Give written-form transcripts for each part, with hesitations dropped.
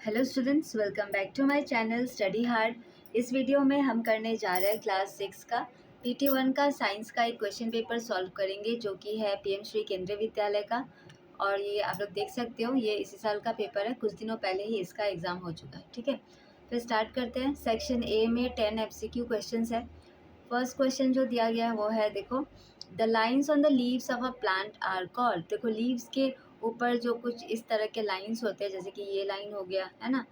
Hello students, welcome back to my channel study hard. इस video में हम करने जा रहे हैं क्लास 6 का PT1 का साइंस का एक क्वेश्चन पेपर सॉल्व करेंगे, जो कि है PM श्री केंद्रीय विद्यालय का। और ये आप लोग देख सकते हो, ये इसी साल का पेपर है, कुछ दिनों पहले ही इसका एग्ज़ाम हो चुका है। ठीक है, फिर स्टार्ट करते हैं। सेक्शन ए में 10 MCQ क्वेश्चन है। फर्स्ट क्वेश्चन जो दिया गया है वो है, देखो, the lines on the leaves of a plant are called. देखो, लीव्स के ऊपर जो कुछ इस तरह के लाइन्स होते हैं, जैसे कि ये लाइन हो गया है ना,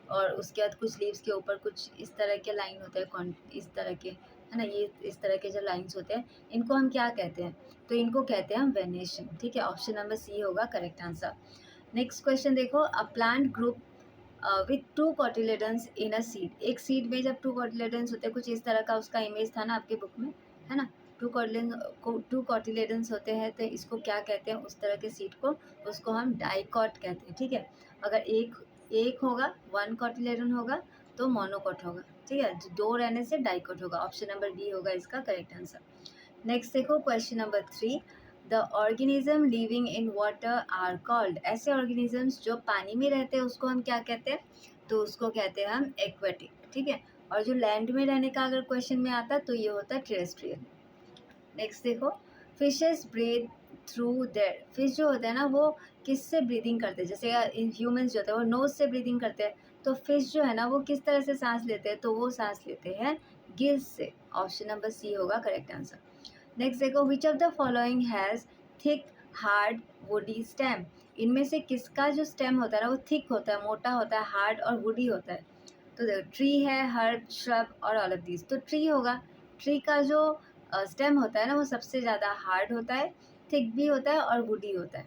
और उसके बाद कुछ लीव्स के ऊपर कुछ इस तरह के लाइन होते हैं, कौन इस तरह के, है ना, ये इस तरह के जो लाइन्स होते हैं, इनको हम क्या कहते हैं? तो इनको कहते हैं हम वेनेशन। ठीक है, ऑप्शन नंबर सी होगा करेक्ट आंसर। नेक्स्ट क्वेश्चन देखो, a plant group with to cotyledons in a seed. एक सीड में जब टू कॉटिलेडन्स होते हैं, कुछ इस तरह का उसका इमेज था ना आपके बुक में, है ना, टू कॉटिलेडन्स होते हैं, तो इसको क्या कहते हैं? उस तरह के सीड को, उसको हम डाइकॉट कहते हैं। ठीक है, अगर एक एक होगा, वन कॉटिलेडन होगा, तो मोनोकॉट होगा। ठीक है, दो रहने से डाइकॉट होगा। ऑप्शन नंबर बी होगा इसका करेक्ट आंसर। नेक्स्ट देखो, question number 3, the organism living in water are called. ऐसे ऑर्गेनिजम्स जो पानी में रहते हैं उसको हम क्या कहते हैं? तो उसको कहते हैं हम एक्वेटिक। ठीक है, और जो लैंड में रहने का अगर क्वेश्चन में आता है तो ये होता है टेरेस्ट्रियल। नेक्स्ट देखो, fishes breathe through their. Fish जो होते हैं ना, वो किससे ब्रीदिंग करते हैं? जैसे ह्यूमंस जो होते हैं वो नोज से ब्रीदिंग करते हैं, तो फिश जो है ना वो किस तरह से सांस लेते हैं? तो वो सांस लेते हैं गिल्स से। ऑप्शन नंबर सी होगा करेक्ट आंसर। नेक्स्ट देखो, which of the following has thick hard woody stem. इनमें से किसका जो स्टेम होता है ना वो थिक होता है, मोटा होता है, हार्ड और वुडी होता है? तो देखो, ट्री है, हर्ब, श्रब और ऑल ऑफ दिस। तो ट्री होगा। ट्री का जो स्टेम होता है ना वो सबसे ज़्यादा हार्ड होता है, थिक भी होता है और वुडी होता है।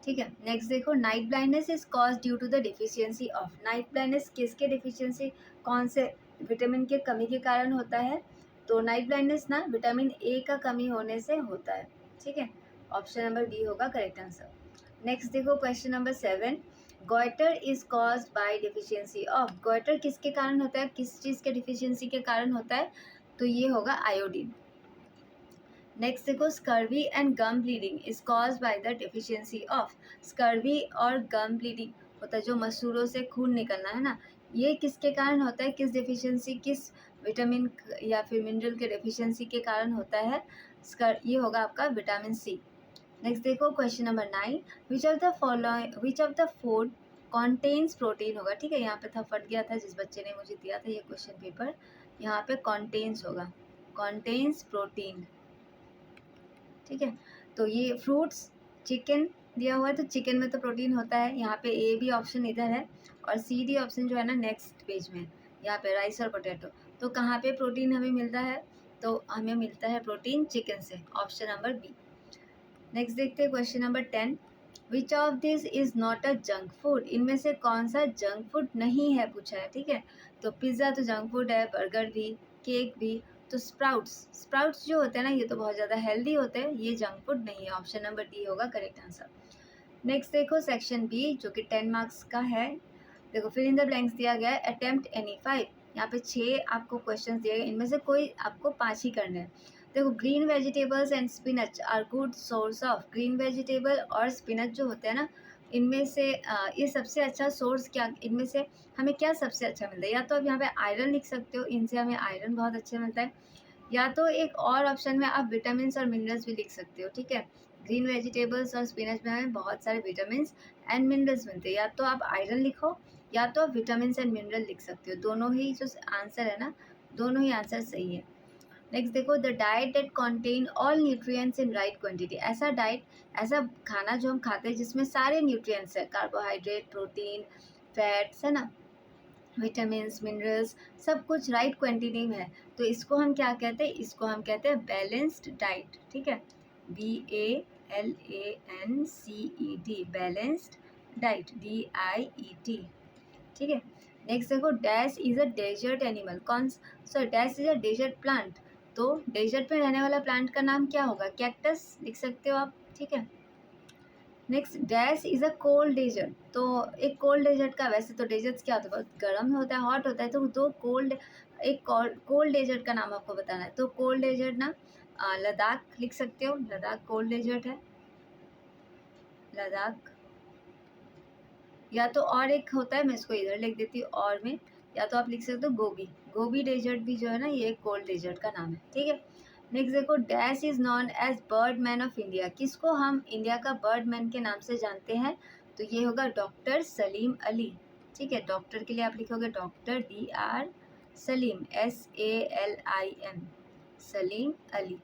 ठीक है, नेक्स्ट देखो, night blindness is cause due to the deficiency of. Night blindness किसके डिफिशियंसी, कौन से विटामिन के कमी के कारण होता है? तो नाइट ब्लाइंडनेस ना विटामिन ए का कमी होने से होता है। ठीक है, ऑप्शन नंबर बी होगा करेक्ट आंसर। नेक्स्ट देखो, question number 7, goitre is caused by deficiency of. Goitre किसके कारण होता है, किस चीज़ के डिफिशियंसी के कारण होता है? तो ये होगा आयोडीन। नेक्स्ट देखो, scurvy and gum bleeding is cause by the deficiency of. Scurvy और गम ब्लीडिंग होता है, जो मसूड़ों से खून निकलना, है ना, ये किसके कारण होता है? किस डिफिशियंसी, किस विटामिन या फिर मिनरल के डिफिशियंसी के कारण होता है? ये होगा आपका विटामिन सी। नेक्स्ट देखो, question number 9, which of the food contains protein होगा। ठीक है, यहाँ पे था, फट गया था, जिस बच्चे ने मुझे दिया था ये क्वेश्चन पेपर, यहाँ पे कॉन्टेन्स होगा, कॉन्टेन्स प्रोटीन। ठीक है, तो ये फ्रूट्स, चिकन दिया हुआ है, तो चिकन में तो प्रोटीन होता है। यहाँ पे ए बी ऑप्शन इधर है, और सी डी ऑप्शन जो है ना नेक्स्ट पेज में, यहाँ पे राइस और पोटैटो। तो कहाँ पे प्रोटीन हमें मिलता है? तो हमें मिलता है प्रोटीन चिकन से। Option number B. नेक्स्ट देखते हैं question number 10, which of this is not a junk food. इनमें से कौन सा जंक फूड नहीं है, पूछा है। ठीक है, तो पिज़्ज़ा तो जंक फूड है, बर्गर भी, केक भी। तो स्प्राउट्स जो होते हैं ना, ये तो बहुत ज़्यादा हेल्दी होते हैं, ये जंक फूड नहीं है। ऑप्शन नंबर डी होगा करेक्ट आंसर। नेक्स्ट देखो, सेक्शन बी जो कि 10 मार्क्स का है। देखो, फिल इन द ब्लैंक्स दिया गया है, अटेम्प्ट एनी 5। यहाँ पे 6 आपको क्वेश्चन दिए गए, इनमें से कोई आपको 5 ही करने हैं। देखो, green vegetables and spinach are good source of. Green vegetable और स्पिनच जो होते हैं ना, इनमें से ये सबसे अच्छा सोर्स क्या, इनमें से हमें क्या सबसे अच्छा मिलता है? या तो आप यहाँ पे आयरन लिख सकते हो, इनसे हमें आयरन बहुत अच्छा मिलता है, या तो एक और ऑप्शन में आप विटामिन और मिनरल्स भी लिख सकते हो। ठीक है, ग्रीन वेजिटेबल्स और स्पिनच में हमें बहुत सारे विटामिन एंड मिनरल्स मिलते हैं। या तो आप आयरन लिखो, या तो आप विटामिन एंड मिनरल लिख सकते हो। दोनों ही जो आंसर है ना, दोनों ही आंसर सही है। नेक्स्ट देखो, the diet that contain all nutrients in right quantity. ऐसा डाइट, ऐसा खाना जो हम खाते हैं जिसमें सारे न्यूट्रिएंट्स है, कार्बोहाइड्रेट, प्रोटीन, फैट्स, है ना, विटामिन, मिनरल्स, सब कुछ राइट क्वांटिटी में है, तो इसको हम क्या कहते हैं? इसको हम कहते हैं बैलेंस्ड डाइट। ठीक है, BALANCED, बैलेंस्ड डाइट, DIET। ठीक है, नेक्स्ट देखो, dash is a desert animal. Dash is a desert plant. तो डेजर्ट में रहने वाला प्लांट का नाम क्या होगा? कैक्टस लिख सकते हो आप। ठीक है, next, dash is a cold desert. तो एक कोल्ड डेजर्ट का, वैसे तो डेजर्ट्स क्या होता है, बहुत गर्म होता है, हॉट होता है, तो दो कोल्ड, एक कोल्ड डेजर्ट का नाम आपको बताना है। तो कोल्ड डेजर्ट ना, लद्दाख लिख सकते हो, लद्दाख कोल्ड डेजर्ट है, लद्दाख। या तो और एक होता है, मैं इसको इधर लिख देती हूँ और में, या तो आप लिख सकते हो गोबी। गोबी डेजर्ट भी जो है ना, ये एक कोल्ड डेजर्ट का नाम है, ठीक है। नेक्स्ट देखो, dash is known as bird man of India, किसको हम इंडिया का बर्ड मैन के नाम से जानते हैं, तो ये होगा डॉक्टर सलीम अली, ठीक है। डॉक्टर के लिए आप लिखोगे doctor DR Salim, SALIM, Salim Ali.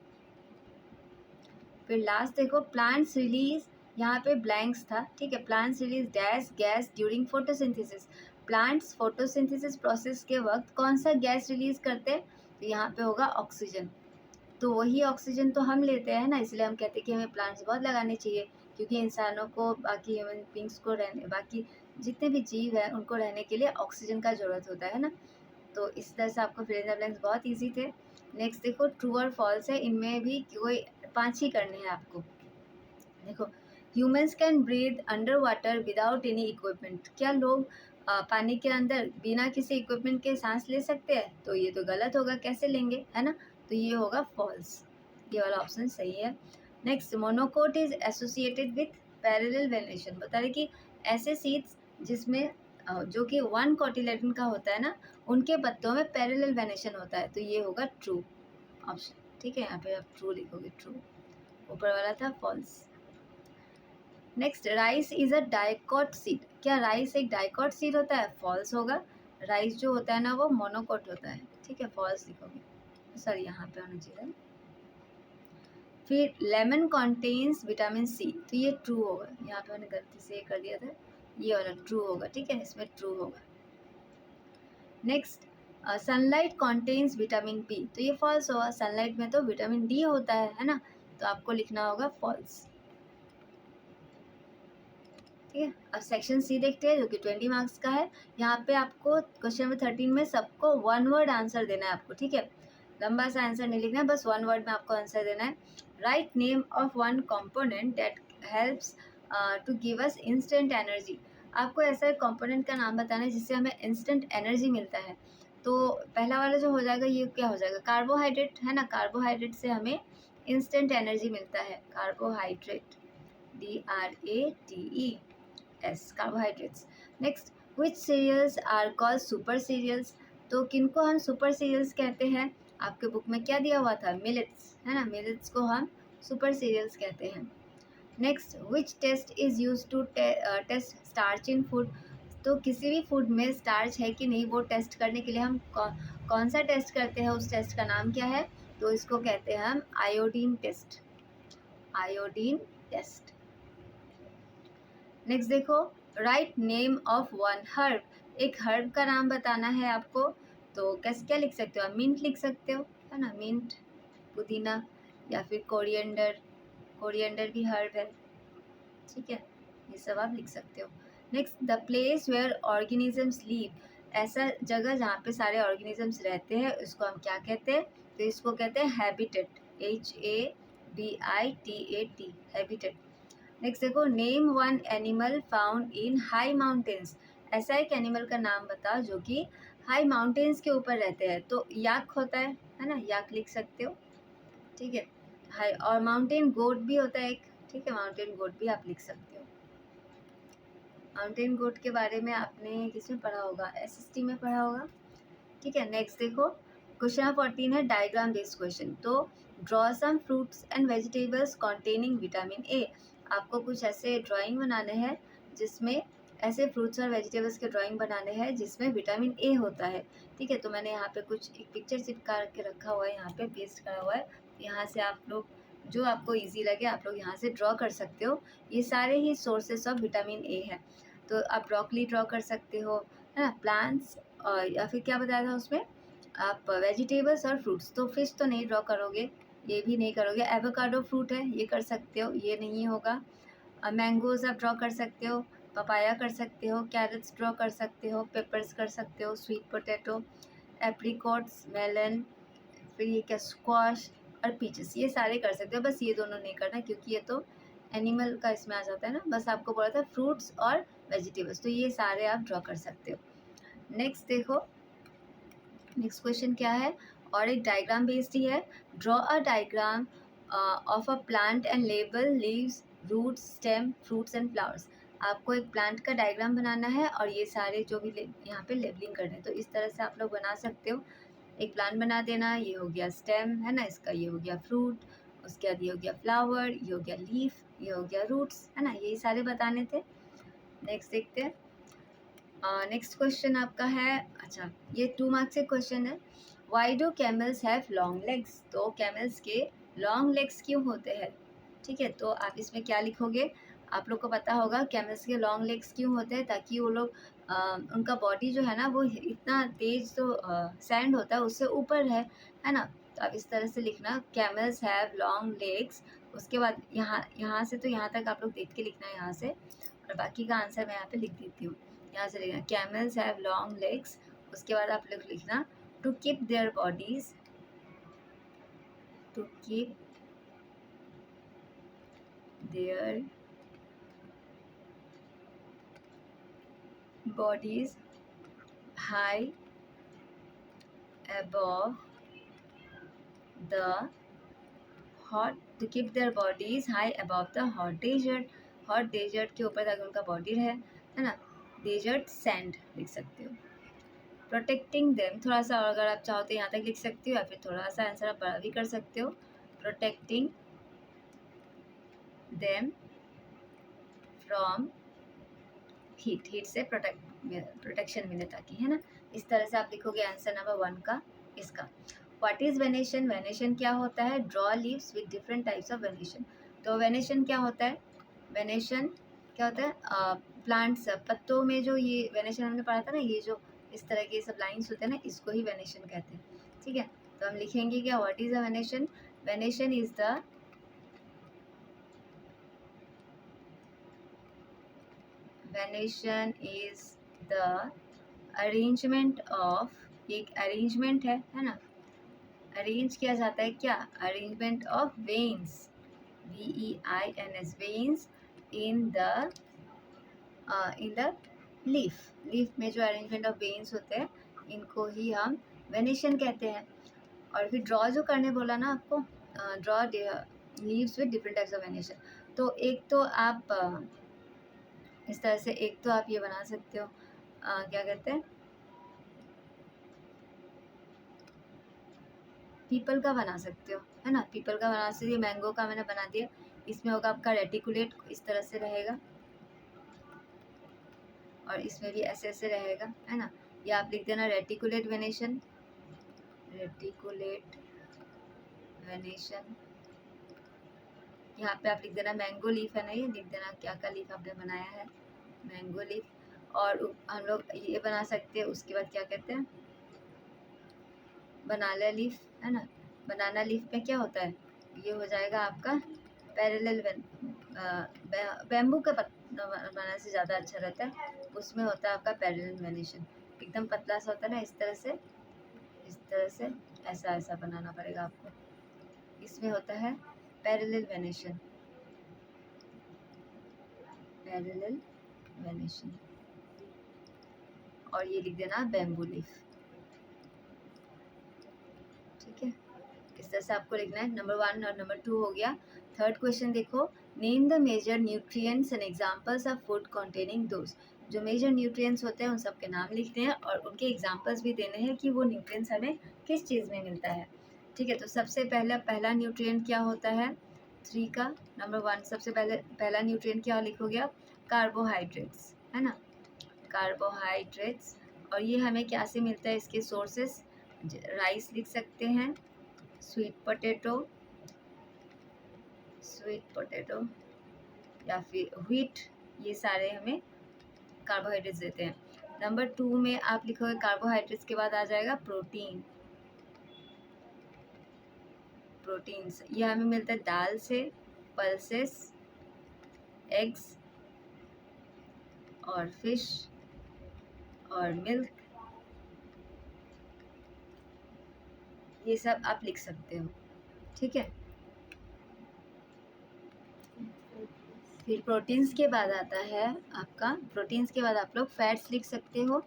फिर लास्ट देखो, प्लांट्स रिलीज, यहाँ पे ब्लैंक्स था, ठीक है। Plants release dash gas during photosynthesis, plants photosynthesis process के वक्त कौन सा गैस रिलीज करते हैं, तो यहाँ पे होगा ऑक्सीजन। तो वही ऑक्सीजन तो हम लेते हैं ना, इसलिए हम कहते हैं कि हमें प्लांट्स बहुत लगाने चाहिए, क्योंकि इंसानों को, बाकी ह्यूमन बींग्स को रहने, बाकी जितने भी जीव हैं उनको रहने के लिए ऑक्सीजन का ज़रूरत होता है ना। तो इस तरह से आपको फिल इन द ब्लैंक्स बहुत ईजी थे। नेक्स्ट देखो, ट्रू और फॉल्स है, इनमें भी कोई 5 ही करने हैं आपको। देखो, humans can breathe under water without any equipment, क्या लोग पानी के अंदर बिना किसी इक्विपमेंट के सांस ले सकते हैं, तो ये तो गलत होगा, कैसे लेंगे, है ना। तो ये होगा फॉल्स, ये वाला ऑप्शन सही है। Next, monocot is associated with parallel venation, बता रहे कि ऐसे सीड्स जिसमें जो कि 1 कोटिलेडन का होता है ना, उनके पत्तों में पैरेलल वेनेशन होता है, तो ये होगा ट्रू ऑप्शन, ठीक है। यहाँ पे आप ट्रू लिखोगे, ट्रू, ऊपर वाला था false. Next, rice is a dicot seed, क्या राइस एक डाइकॉट सीड होता है, फॉल्स होगा। राइस जो होता है ना वो मोनोकोट होता है, ठीक है, फॉल्स लिखोगे, सॉरी यहाँ पे होना चाहिए। फिर लेमन कॉन्टेन्स विटामिन C, तो ये ट्रू होगा, यहाँ पे मैंने गलती से कर दिया था, ये वाला ट्रू होगा, ठीक है, इसमें ट्रू होगा। Next, sunlight contains vitamin B, तो ये फॉल्स होगा, सनलाइट में तो विटामिन D होता है ना, तो आपको लिखना होगा फॉल्स, ठीक है। अब सेक्शन C देखते हैं, जो कि 20 मार्क्स का है। यहाँ पे आपको क्वेश्चन नंबर 13 में सबको 1 वर्ड आंसर देना है आपको, ठीक है, लंबा सा आंसर नहीं लिखना है, बस 1 वर्ड में आपको आंसर देना है। Write name of 1 component that helps to give us instant energy, आपको ऐसा एक कंपोनेंट का नाम बताना है जिससे हमें इंस्टेंट एनर्जी मिलता है। तो पहला वाला जो हो जाएगा, ये क्या हो जाएगा, कार्बोहाइड्रेट, है ना, कार्बोहाइड्रेट से हमें इंस्टेंट एनर्जी मिलता है, carbohydrate, DRATES, carbohydrates. Next, which cereals are called super cereals, तो किनको हम सुपर सीरियल्स कहते हैं, आपके बुक में क्या दिया हुआ था, मिलेट्स, है ना, मिलेट्स को हम सुपर सीरियल्स कहते हैं। Next, which test is use to test starch in food, तो किसी भी फूड में स्टार्च है कि नहीं वो टेस्ट करने के लिए हम कौन सा टेस्ट करते हैं, उस टेस्ट का नाम क्या है, तो इसको कहते हैं हम iodine test, iodine test. Next देखो, राइट नेम ऑफ 1 हर्ब, एक हर्ब का नाम बताना है आपको, तो कैसे क्या लिख सकते हो आप, मिंट लिख सकते हो, है ना, मिंट, पुदीना, या फिर कोरिएंडर, कोरिएंडर भी हर्ब है, ठीक है, ये सब आप लिख सकते हो। Next, the place where organisms live, ऐसा जगह जहाँ पे सारे ऑर्गेनिजम्स रहते हैं उसको हम क्या कहते हैं, तो इसको कहते हैं हैबिटेट, HABITAT, हैबिटेट। नेक्स्ट देखो, name 1 animal found in high mountains, ऐसा एक एनिमल का नाम बताओ जो कि हाई माउंटेन्स के ऊपर रहते हैं, तो याक होता है ना, याक लिख सकते हो, ठीक है। हाई, और माउंटेन गोट भी होता है एक, ठीक है, माउंटेन गोट भी आप लिख सकते हो। माउंटेन गोट के बारे में आपने किसमें पढ़ा होगा, SST में पढ़ा होगा, ठीक है। नेक्स्ट देखो, क्वेश्चन नंबर 14 है डायग्राम बेस्ड क्वेश्चन, तो draw some fruits and vegetables containing vitamin A, आपको कुछ ऐसे ड्राइंग बनाने हैं जिसमें ऐसे फ्रूट्स और वेजिटेबल्स के ड्राइंग बनाने हैं जिसमें विटामिन A होता है, ठीक है। तो मैंने यहाँ पे कुछ एक पिक्चर चिपका के रखा हुआ है, यहाँ पे पेस्ट करा हुआ है, यहाँ से आप लोग जो आपको इजी लगे आप लोग यहाँ से ड्रॉ कर सकते हो, ये सारे ही सोर्सेस ऑफ विटामिन A है। तो आप ब्रोकली ड्रॉ कर सकते हो, है ना, प्लांट्स, और या फिर क्या बताया था उसमें, आप वेजिटेबल्स और फ्रूट्स, तो फिश तो नहीं ड्रॉ करोगे, ये भी नहीं करोगे। एवोकाडो फ्रूट है, ये कर सकते हो, ये नहीं होगा। मैंगोज़ आप ड्रॉ कर सकते हो, पपाया कर सकते हो, कैरेट्स ड्रॉ कर सकते हो, पेपर्स कर सकते हो, स्वीट पोटैटो, एप्रिकॉट्स, मेलन, फिर ये क्या, स्क्वाश और पीचेस, ये सारे कर सकते हो, बस ये दोनों नहीं करना क्योंकि ये तो एनिमल का इसमें आ जाता है ना, बस आपको बोला था फ्रूट्स और वेजिटेबल्स, तो ये सारे आप ड्रॉ कर सकते हो। नेक्स्ट देखो, नेक्स्ट क्वेश्चन क्या है, और एक डायग्राम बेस्ड ही है, draw a diagram of a plant and label leaves, roots, stem, fruits and flowers, आपको एक प्लांट का डायग्राम बनाना है और ये सारे जो भी यहाँ पे लेबलिंग करना है। तो इस तरह से आप लोग बना सकते हो। एक प्लांट बना देना, ये हो गया स्टेम है ना इसका, ये हो गया फ्रूट, उसके बाद ये हो गया फ्लावर, ये हो गया लीफ, ये हो गया रूट्स, है ना, यही सारे बताने थे। नेक्स्ट देखते हैं। नेक्स्ट क्वेश्चन आपका है, अच्छा ये 2 मार्क्स से क्वेश्चन है। Why do camels have long legs? तो कैमल्स के लॉन्ग लेग्स क्यों होते हैं? ठीक है, तो आप इसमें क्या लिखोगे? आप लोग को पता होगा कैमल्स के लॉन्ग लेग्स क्यों होते हैं, ताकि वो लोग उनका बॉडी जो है ना वो इतना तेज तो सैंड होता है उससे ऊपर है ना। तो आप इस तरह से लिखना, कैमल्स हैव लॉन्ग लेग्स। उसके बाद यहाँ से तो यहाँ तक आप लोग देख के लिखना है यहाँ से, और बाकी का आंसर मैं यहाँ पे लिख देती हूँ। यहाँ से लिखना कैमल्स हैव लॉन्ग लेग्स। उसके बाद आप लोग लिखना to keep their bodies, to keep their bodies high above the hot, to keep their bodies high above the hot desert, hot desert के ऊपर ताकि उनका बॉडी रहे, है ना। desert sand लिख सकते हो। protecting them, थोड़ा सा अगर आप चाहो तो यहाँ तक लिख सकते हो, या फिर थोड़ा सा आंसर आप बड़ा भी कर सकते हो। protecting them from heat, heat से प्रोटेक्शन मिले ताकि, है ना। इस तरह से आप लिखोगे आंसर नंबर 1 का इसका। What is venation? वेनेशन क्या होता है? Draw leaves with different types of venation. तो वेनेशन क्या होता है? वेनेशन क्या होता है? प्लांट्स पत्तों में जो ये वेनेशन हमने पढ़ा था ना, ये जो इस तरह के सब लाइन्स होते हैं ना, इसको ही वेनेशन कहते हैं। ठीक है, तो हम लिखेंगे क्या? What is a venation? Venation is the venation is the arrangement of, एक अरेंजमेंट है ना, अरेंज किया जाता है क्या? Arrangement of veins, VEINS, veins in the leaf, leaf में जो अरेंजमेंट ऑफ वेन्स होते हैं इनको ही हम वेनेशन कहते हैं। और फिर ड्रॉ जो करने बोला ना आपको, draw leaves with different types of venation. तो एक तो आप इस तरह से, एक तो आप ये बना सकते हो, क्या कहते हैं, पीपल का बना सकते हो, है ना, पीपल का बना सकते हो। मैंगो का मैंने बना दिया, इसमें होगा आपका रेटिकुलेट, इस तरह से रहेगा, और इसमें भी ऐसे ऐसे रहेगा, है ना। या आप लिख देना रेटिकुलेट वेनेशन, रेटिकुलेट वेनेशन। यहाँ पे आप लिख देना मैंगो लीफ, है ना, ये लिख देना क्या क्या लीफ आपने बनाया है, मैंगो लीफ। और हम लोग ये बना सकते हैं, उसके बाद क्या कहते हैं, बनाना लीफ, है ना। बनाना लीफ में क्या होता है? ये हो जाएगा आपका पैरेलल बैम्बू का बनाने से ज़्यादा अच्छा रहता है, उसमें होता है आपका पैरेलल वेनेशन। एकदम पतला सा होता है ना, इस तरह से, इस तरह से ऐसा ऐसा बनाना पड़ेगा आपको। इसमें होता है पैरेलल वेनेशन, पैरेलल वेनेशन। और ये लिख देना बैम्बू लीफ। ठीक है, इस तरह से आपको लिखना है। नंबर 1 और नंबर 2 हो गया। थर्ड क्वेश्चन देखो, name the major nutrients and examples of food containing those. जो मेजर न्यूट्रिएंट्स होते हैं उन सब के नाम लिखते हैं, और उनके एग्जांपल्स भी देने हैं कि वो न्यूट्रिएंट्स हमें किस चीज़ में मिलता है। ठीक है, तो सबसे पहला न्यूट्रिएंट क्या होता है? 3 का नंबर 1, सबसे पहला न्यूट्रिएंट क्या लिखोगे आप? कार्बोहाइड्रेट्स, है ना, कार्बोहाइड्रेट्स। और ये हमें क्या से मिलता है? इसके सोर्सेस, राइस लिख सकते हैं, स्वीट पोटैटो या फिर व्हीट, ये सारे हमें कार्बोहाइड्रेट्स देते हैं। नंबर 2 में आप लिखोगे कार्बोहाइड्रेट्स के बाद आ जाएगा प्रोटीन्स। ये हमें मिलता है दाल से, पल्सेस, एग्स और फिश और मिल्क, ये सब आप लिख सकते हो। ठीक है, फिर प्रोटीन्स के बाद आता है आपका, प्रोटीन्स के बाद आप लोग फैट्स लिख सकते हो।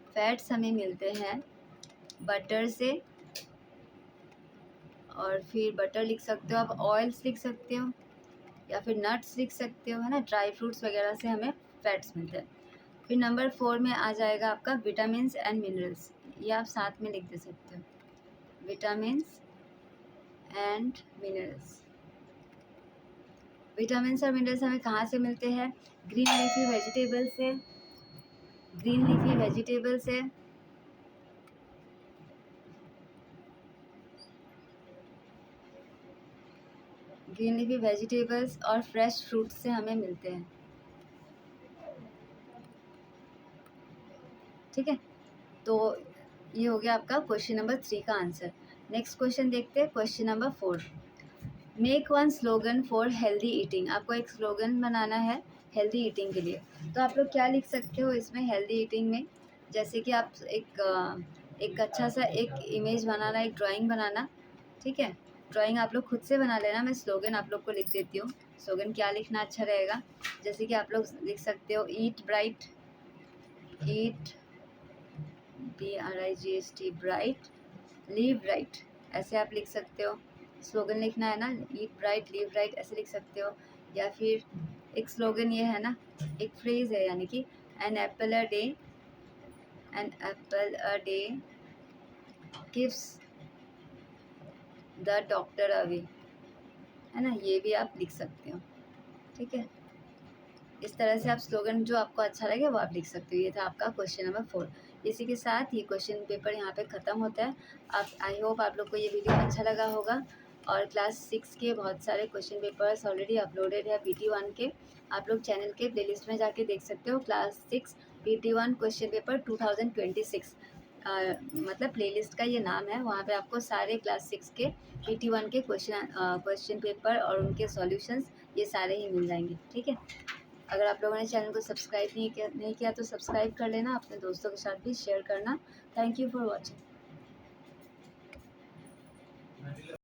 फैट्स हमें मिलते हैं बटर से, और फिर बटर लिख सकते हो आप, ऑयल्स लिख सकते हो, या फिर नट्स लिख सकते हो, है ना, ड्राई फ्रूट्स वगैरह से हमें फैट्स मिलते हैं। फिर नंबर 4 में आ जाएगा आपका विटामिन्स एंड मिनरल्स, ये आप साथ में लिख दे सकते हो, विटामिन्स एंड मिनरल्स। विटामिन्स और मिनरल्स हमें कहाँ से मिलते हैं? ग्रीन लीफी वेजिटेबल से, ग्रीन लीफी वेजिटेबल से, ग्रीन लीफी वेजिटेबल्स और फ्रेश फ्रूट्स से हमें मिलते हैं। ठीक है, तो ये हो गया आपका क्वेश्चन नंबर 3 का आंसर। नेक्स्ट क्वेश्चन देखते हैं, question number 4। Make one slogan for healthy eating. आपको एक स्लोगन बनाना है हेल्दी ईटिंग के लिए। तो आप लोग क्या लिख सकते हो इसमें हेल्दी ईटिंग में? जैसे कि आप एक अच्छा सा एक इमेज बनाना, एक ड्राइंग बनाना। ठीक है, ड्राइंग आप लोग खुद से बना लेना, मैं स्लोगन आप लोग को लिख देती हूँ। स्लोगन क्या लिखना अच्छा रहेगा? जैसे कि आप लोग लिख सकते हो ईट ब्राइट, ईट BRIGHT ब्राइट, लिव राइट, ऐसे आप लिख सकते हो। स्लोगन लिखना है ना, ईट ब्राइट लिव राइट, ऐसे लिख सकते हो। या फिर एक स्लोगन ये है ना, एक फ्रेज है, यानी कि an apple a day, an apple a day gives the doctor away, है ना, ये भी आप लिख सकते हो। ठीक है, इस तरह से आप स्लोगन जो आपको अच्छा लगे वो आप लिख सकते हो। ये था आपका क्वेश्चन नंबर 4। इसी के साथ ये क्वेश्चन पेपर यहाँ पे ख़त्म होता है। आप आई होप आप लोग को ये वीडियो अच्छा लगा होगा। और क्लास 6 के बहुत सारे क्वेश्चन पेपर्स ऑलरेडी अपलोडेड है PT1 के, आप लोग चैनल के प्लेलिस्ट में जाके देख सकते हो। क्लास 6 PT1 क्वेश्चन पेपर 2026 मतलब प्लेलिस्ट का ये नाम है। वहाँ पे आपको सारे क्लास 6 के PT1 के क्वेश्चन पेपर और उनके सॉल्यूशंस ये सारे ही मिल जाएंगे। ठीक है, अगर आप लोगों ने चैनल को सब्सक्राइब नहीं किया तो सब्सक्राइब कर लेना, अपने दोस्तों के साथ भी शेयर करना। Thank you for watching.